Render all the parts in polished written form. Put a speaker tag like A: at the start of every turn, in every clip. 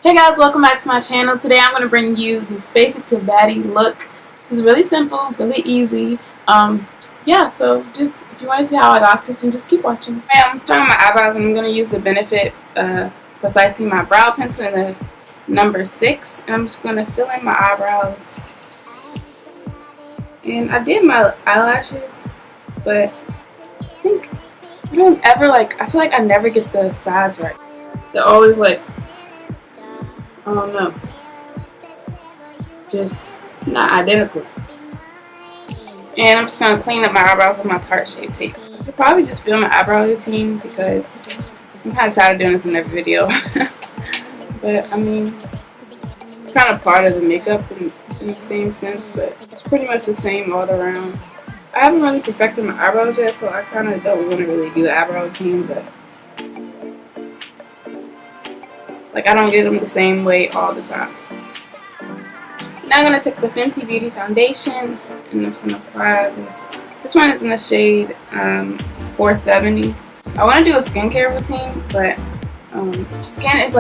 A: Hey guys, welcome back to my channel. Today I'm going to bring you this basic to baddie look. This is really simple, really easy. Yeah, so just if you want to see how I got this, then just keep watching. Alright, I'm starting my eyebrows and I'm going to use the Benefit Precisely My Brow Pencil in the number 6. And I'm just going to fill in my eyebrows. And I did my eyelashes, but I don't ever I feel like I never get the size right. They're always like, I don't know, just not identical. And I'm just going to clean up my eyebrows with my Tarte Shape Tape. I should probably just film my eyebrow routine because I'm kind of tired of doing this in every video. But I mean, it's kind of part of the makeup in the same sense, but it's pretty much the same all around. I haven't really perfected my eyebrows yet, so I kind of don't want to really do the eyebrow routine, but I don't get them the same way all the time. Now I'm going to take the Fenty Beauty foundation and I'm just going to apply this. This one is in the shade 470. I want to do a skincare routine, but skin is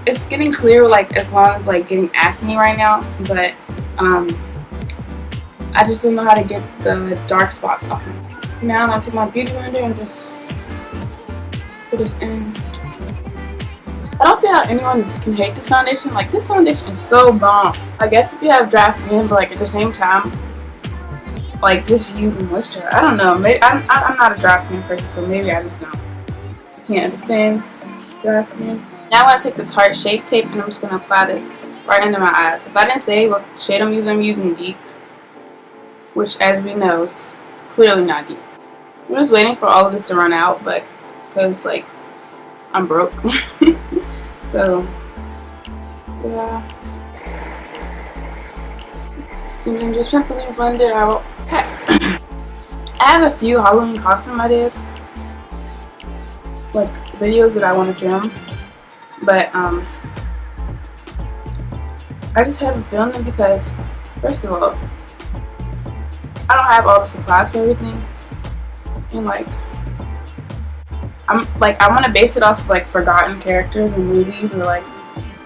A: it's getting clear as long as getting acne right now, but I just don't know how to get the dark spots off. Now I'm going to take my beauty blender and just put this in. I don't see how anyone can hate this foundation. This foundation is so bomb. I guess if you have dry skin, but at the same time, just use moisture. I don't know. Maybe I'm not a dry skin person, so maybe I just don't. I can't understand dry skin. Now I'm going to take the Tarte Shape Tape and I'm just going to apply this right under my eyes. If I didn't say what shade I'm using Deep, which as we know is clearly not deep. I'm just waiting for all of this to run out, but because I'm broke. So, yeah. And then just simply blend it out. I have a few Halloween costume ideas. Videos that I want to film. But, I just haven't filmed them because, first of all, I don't have all the supplies for everything. And, I want to base it off of forgotten characters in movies or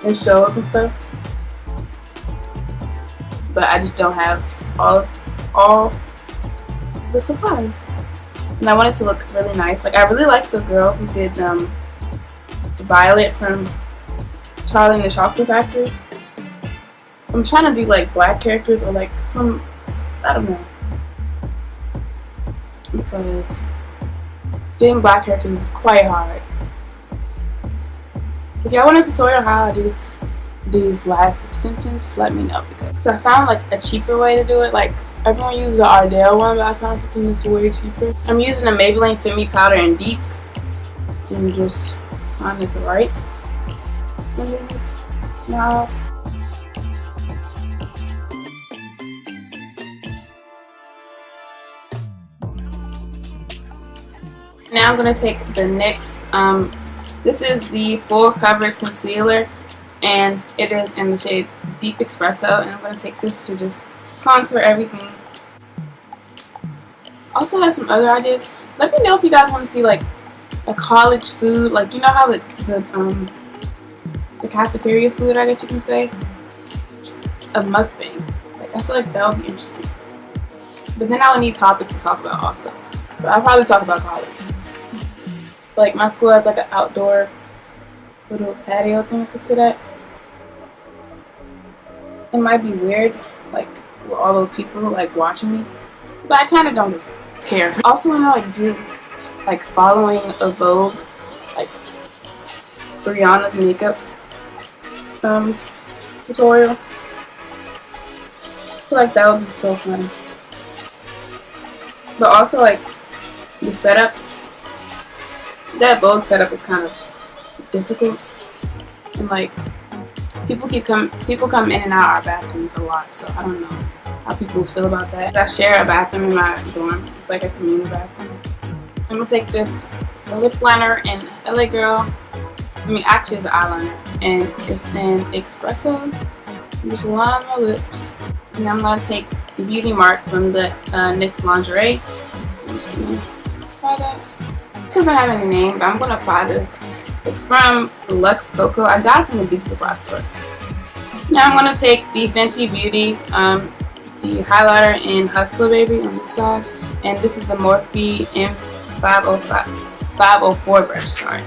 A: in shows and stuff, but I just don't have all the supplies, and I want it to look really nice. I really like the girl who did Violet from Charlie and the Chocolate Factory. I'm trying to do black characters or some, I don't know, because getting black characters is quite hard. If y'all want a tutorial how I do these lash extensions, let me know, because I found a cheaper way to do it. Everyone uses the Ardell one, but I found something that's way cheaper. I'm using the Maybelline Fit Me powder in Deep and just find this right. Now I'm going to take the NYX, this is the Full Coverage Concealer, and it is in the shade Deep Espresso, and I'm going to take this to just contour everything. Also have some other ideas. Let me know if you guys want to see a college food, you know how the cafeteria food, I guess you can say, a mukbang. I feel like that would be interesting. But then I would need topics to talk about also. But I'll probably talk about college. My school has an outdoor little patio thing I could sit at. It might be weird, with all those people watching me, but I kind of don't care. I also want to do following a Vogue, Brianna's makeup tutorial. I feel that would be so fun. But also the setup. That Vogue setup is kind of difficult, and people come in and out our bathrooms a lot, so I don't know how people feel about that. I share a bathroom in my dorm. It's a communal bathroom. I'm gonna take this lip liner in LA Girl. Actually it's an eyeliner, and it's in Espresso. I'm just line my lips, and I'm gonna take the Beauty Mark from the NYX Lingerie. I'm just gonna apply that. This doesn't have any name, but I'm going to apply this It's from Lux Cocoa. I got it from the beauty supply store. Now I'm going to take the Fenty Beauty, the highlighter in Hustler Baby on this side. And this is the Morphe M504 brush. Sorry.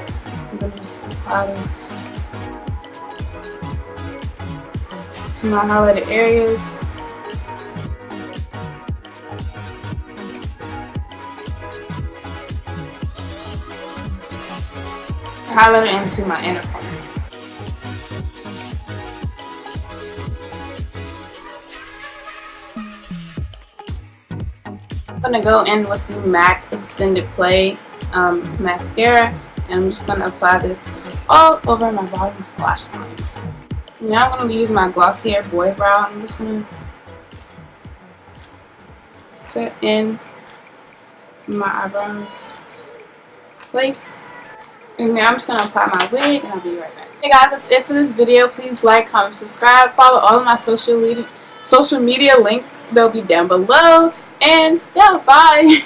A: I'm going to just apply this to my highlighted areas. Highlight it into my inner corner. I'm going to go in with the MAC Extended Play mascara, and I'm just going to apply this all over my bottom lash line. Now I'm going to use my Glossier Boy Brow. I'm just going to set in my eyebrows place. And now I'm just going to apply my wig, and I'll be right back. Hey guys, that's it for this video. Please like, comment, subscribe, follow all of my social media links. They'll be down below. And yeah, bye.